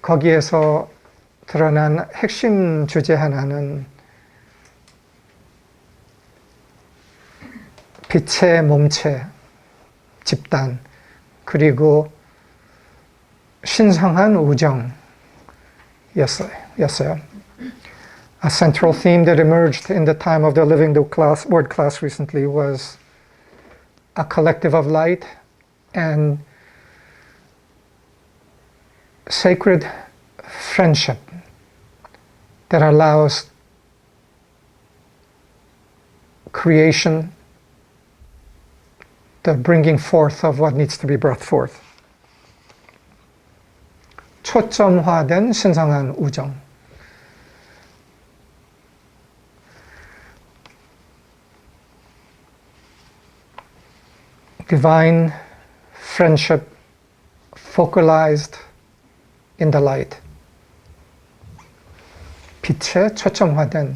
거기에서 드러난 핵심 주제 하나는 빛의 몸체, 집단, 그리고 신성한 우정이었어요. A central theme that emerged in the time of the Living Word class recently was a collective of light and sacred friendship that allows creation, the bringing forth of what needs to be brought forth. 초점화된 신성한 우정. Divine friendship focalized in the light. 빛에 초점화된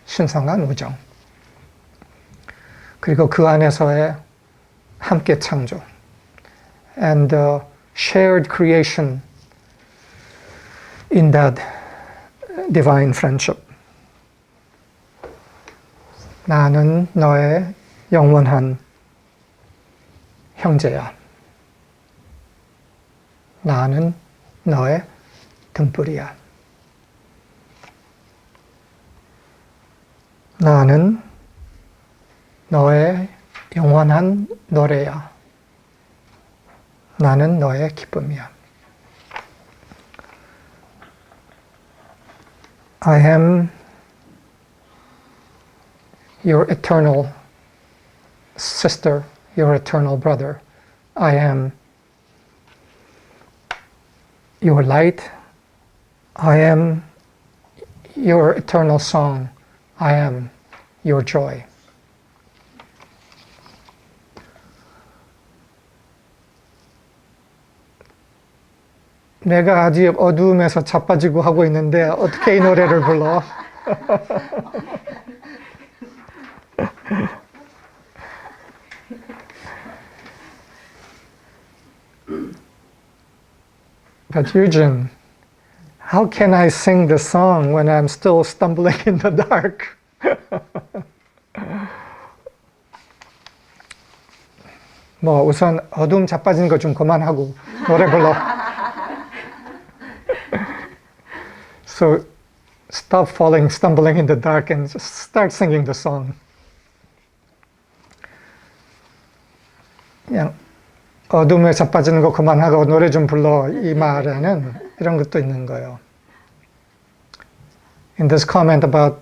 신성한 우정. 그리고 그 안에서의 함께 창조. And shared creation in that divine friendship. 나는 너의 영원한 형제야. 나는 너의 등불이야. 나는 너의 영원한 노래야. 나는 너의 기쁨이야. I am your eternal sister, your eternal brother. I am your light. I am your eternal song. I am your joy. 내가 아직 어두움에서 자빠지고 하고 있는데 어떻게 이 노래를 불러? But Yujin, how can I sing the song when I'm still stumbling in the dark? 뭐 우선 어두움 자빠지는 거 좀 그만하고 노래 불러. So stop stumbling in the dark and just start singing the song. 그냥 어둠에 자빠지는 거 그만하고 노래 좀 불러 이 말에는 이런 것도 있는 거예요. In this comment about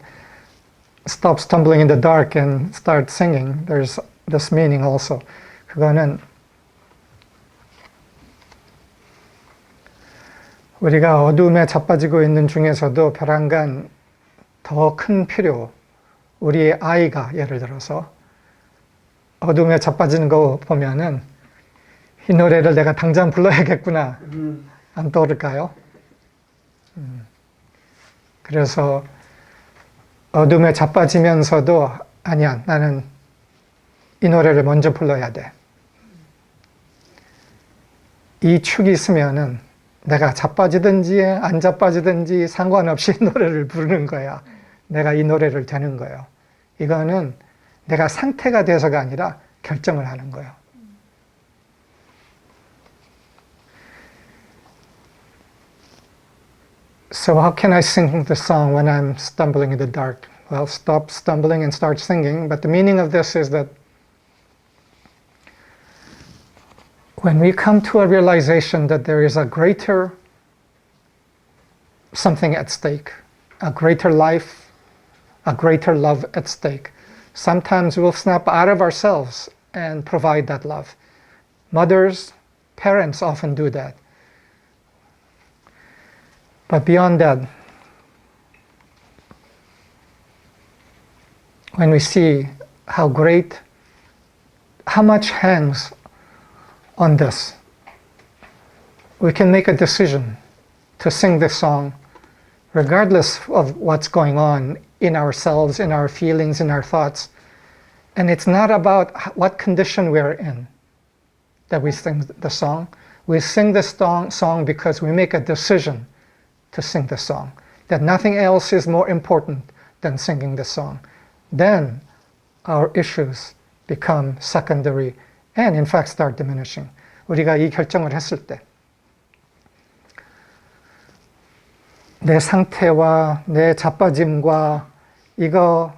stop stumbling in the dark and start singing, there's this meaning also. 그거는 우리가 어둠에 자빠지고 있는 중에서도 벼랑간 더 큰 필요, 우리의 아이가 예를 들어서 어둠에 자빠지는 거 보면은 이 노래를 내가 당장 불러야겠구나 안 떠오를까요? 그래서 어둠에 자빠지면서도 아니야, 나는 이 노래를 먼저 불러야 돼. 이 축이 있으면은 내가 자빠지든지 안 자빠지든지 상관없이 노래를 부르는 거야. 내가 이 노래를 되는 거예요. 이거는 내가 상태가 돼서가 아니라 결정을 하는 거예요. So how can I sing the song when I'm stumbling in the dark? Well, stop stumbling and start singing. But the meaning of this is that when we come to a realization that there is a greater something at stake, a greater life, a greater love at stake, sometimes we'll snap out of ourselves and provide that love. Mothers, parents often do that. But beyond that, when we see how much hangs on this, we can make a decision to sing this song regardless of what's going on in ourselves, in our feelings, in our thoughts. And it's not about what condition we're in that we sing the song. We sing this song because we make a decision to sing the song, that nothing else is more important than singing the song. Then our issues become secondary and in fact start diminishing. 우리가 이 결정을 했을 때 내 상태와 내 자빠짐과 이거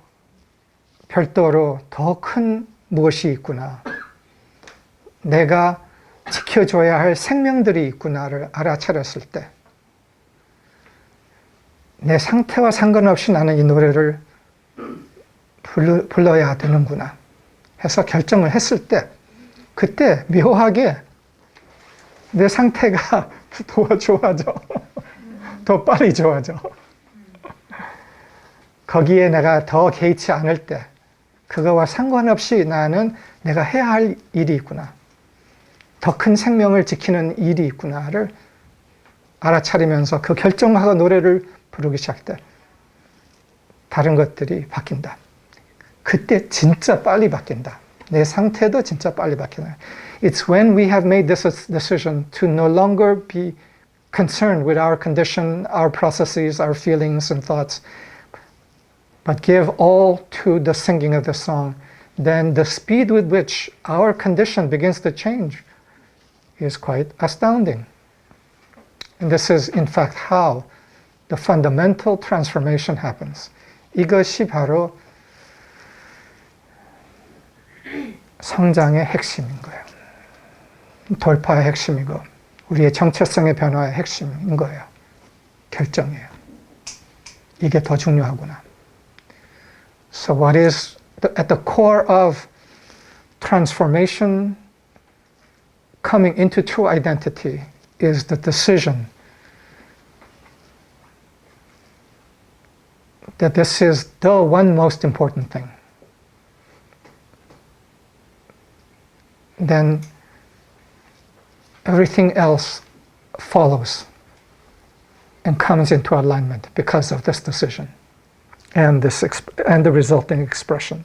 별도로 더 큰 무엇이 있구나, 내가 지켜줘야 할 생명들이 있구나를 알아차렸을 때 내 상태와 상관없이 나는 이 노래를 불러야 되는구나 해서 결정을 했을 때, 그때 묘하게 내 상태가 더 좋아져. 더 빨리 좋아져. 거기에 내가 더 개의치 않을 때, 그거와 상관없이 나는 내가 해야 할 일이 있구나, 더 큰 생명을 지키는 일이 있구나를 알아차리면서 그 결정하고 노래를 부르기 시작할 때 다른 것들이 바뀐다. 그때 진짜 빨리 바뀐다. 내 상태도 진짜 빨리 바뀌어요. It's when we have made this decision to no longer be concerned with our condition, our processes, our feelings and thoughts, but give all to the singing of the song, then the speed with which our condition begins to change is quite astounding. And this is in fact how the fundamental transformation happens. 이것이 바로 성장의 핵심인 거예요. 돌파의 핵심이고 우리의 정체성의 변화의 핵심인 거예요. 결정이에요. 이게 더 중요하구나. So what is at the core of transformation coming into true identity is the decision that this is the one most important thing. Then everything else follows and comes into alignment because of this decision and the resulting expression.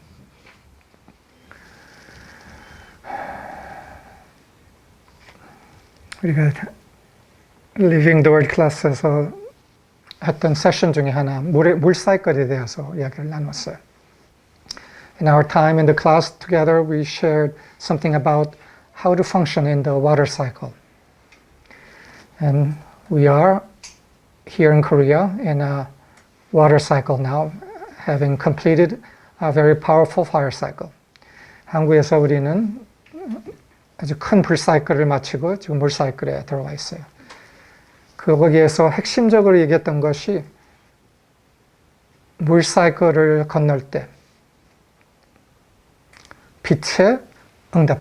우리가 Living the Word 클래스에서 했던 세션 중에 하나, 물 사이클에 대해서 이야기를 나눴어요. In our time in the class together, we shared something about how to function in the water cycle. And we are here in Korea in a water cycle now, having completed a very powerful fire cycle. 한국에서 우리는 아주 큰 불 사이클을 마치고 지금 물 사이클에 들어와 있어요. 거기에서 핵심적으로 얘기했던 것이 물 사이클을 건널 때 빛에 응답,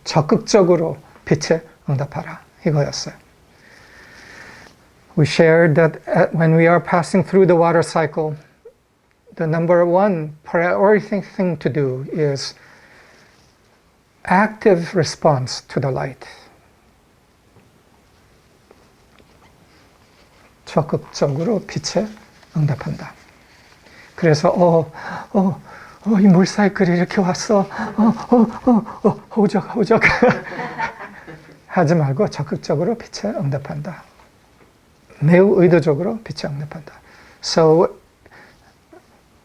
적극적으로 빛에 응답하라, 이거였어요. We shared that when we are passing through the water cycle, the number one priority thing to do is active response to the light. 적극적으로 빛에 응답한다. 그래서 이 물 사이클이 이렇게 왔어. 호적. 하지 말고 적극적으로 빛에 응답한다. 매우 의도적으로 빛에 응답한다. So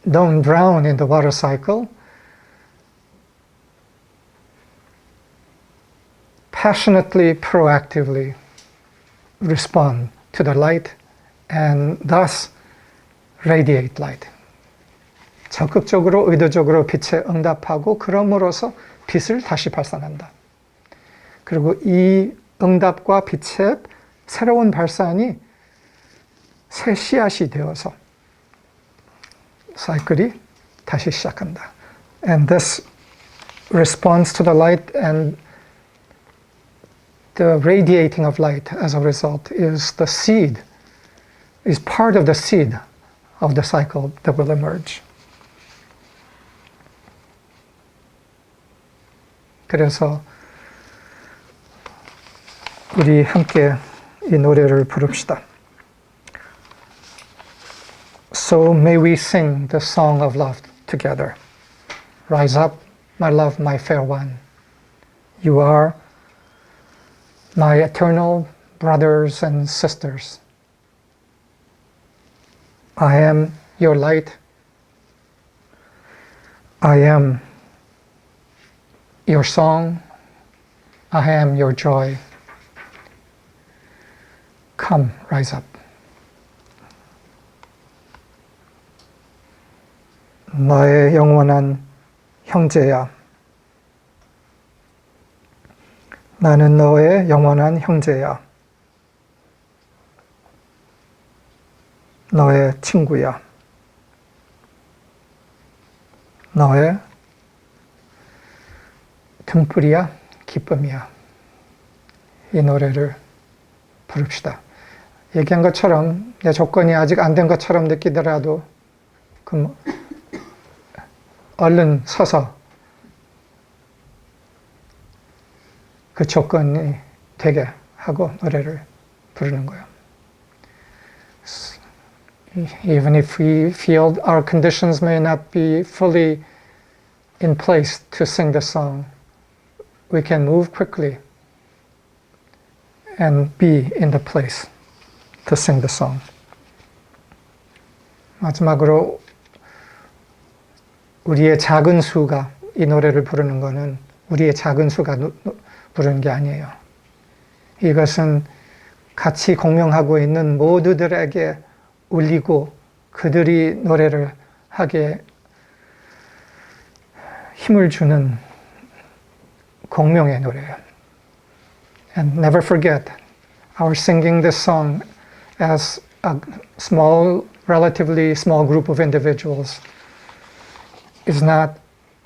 don't drown in the water cycle. Passionately, proactively respond to the light and thus radiate light. 적극적으로 의도적으로 빛에 응답하고 그럼으로써 빛을 다시 발산한다. 그리고 이 응답과 빛의 새로운 발산이 새 씨앗이 되어서 사이클이 다시 시작한다. And this response to the light and the radiating of light as a result is the seed, is part of the seed of the cycle that will emerge. 그래서 우리 함께 이 노래를 부릅시다. So may we sing the song of love together. Rise up, my love, my fair one. You are my eternal brothers and sisters. I am your light. I am your song. I am your joy. Come, rise up. 나의 영원한 형제야. 나는 너의 영원한 형제야. 너의 친구야. 너의 등불이야, 기쁨이야. 이 노래를 부릅시다. 얘기한 것처럼 내 조건이 아직 안 된 것처럼 느끼더라도 얼른 서서 그 조건이 되게 하고 노래를 부르는 거예요. Even if we feel our conditions may not be fully in place to sing the song, we can move quickly and be in the place to sing the song. 마지막으로 우리의 작은 수가 이 노래를 부르는 것은 우리의 작은 수가 부르는 게 아니에요. 이것은 같이 공명하고 있는 모두들에게 울리고 그들이 노래를 하게 힘을 주는 공명의 노래예요. And never forget, our singing this song as a small, relatively small group of individuals is not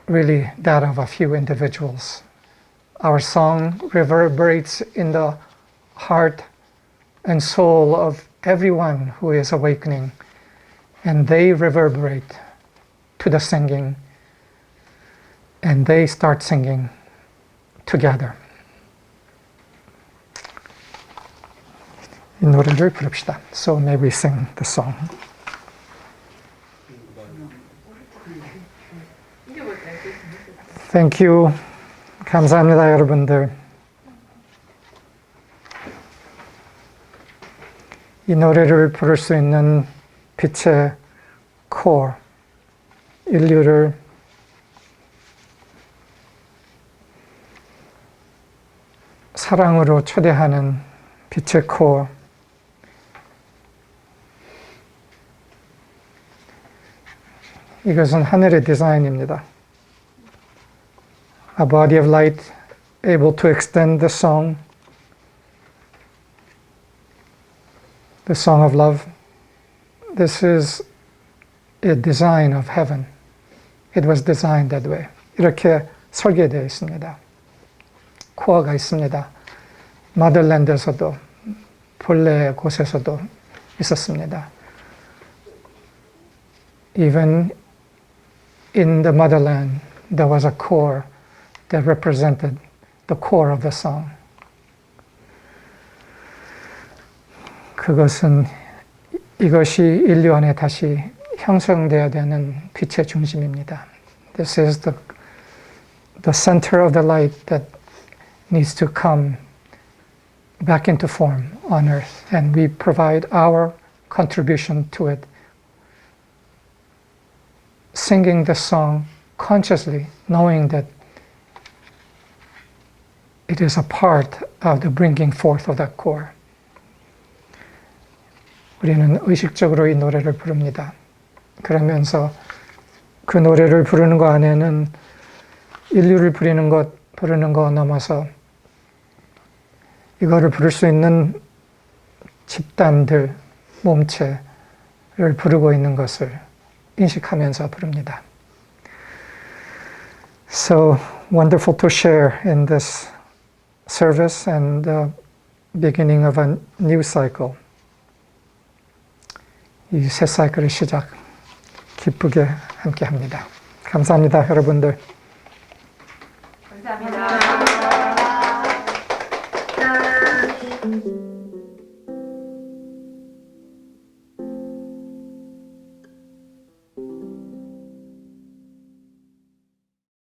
really that of a few individuals. Our song reverberates in the heart and soul of everyone who is awakening, and they reverberate to the singing, and they start singing together. 이 노래를 부릅시다. So may we sing the song. Thank you. 감사합니다, 여러분들. 이 노래를 부를 수 있는 빛의 코어, 인류를 사랑으로 초대하는 빛의 코어, 이것은 하늘의 디자인입니다. A body of light able to extend the song of love. This is a design of heaven. It was designed that way. 이렇게 설계되어 있습니다. 코어가 있습니다. 마들랜드에서도 본래 곳에서도 있었습니다. Even in the motherland, there was a core that represented the core of the song. 그것은 이것이 인류 안에 다시 형성되어야 되는 빛의 중심입니다. This is the center of the light that needs to come back into form on earth, and we provide our contribution to it, singing the song consciously, knowing that it is a part of the bringing forth of that core. 우리는 의식적으로 이 노래를 부릅니다. 그러면서 그 노래를 부르는 거 안에는 인류를 부르는 거 넘어서 이거를 부를 수 있는 집단들, 몸체를 부르고 있는 것을 인식하면서 부릅니다. So wonderful to share in this service and the beginning of a new cycle. 이 새 사이클의 시작, 기쁘게 함께 합니다. 감사합니다, 여러분들. 감사합니다.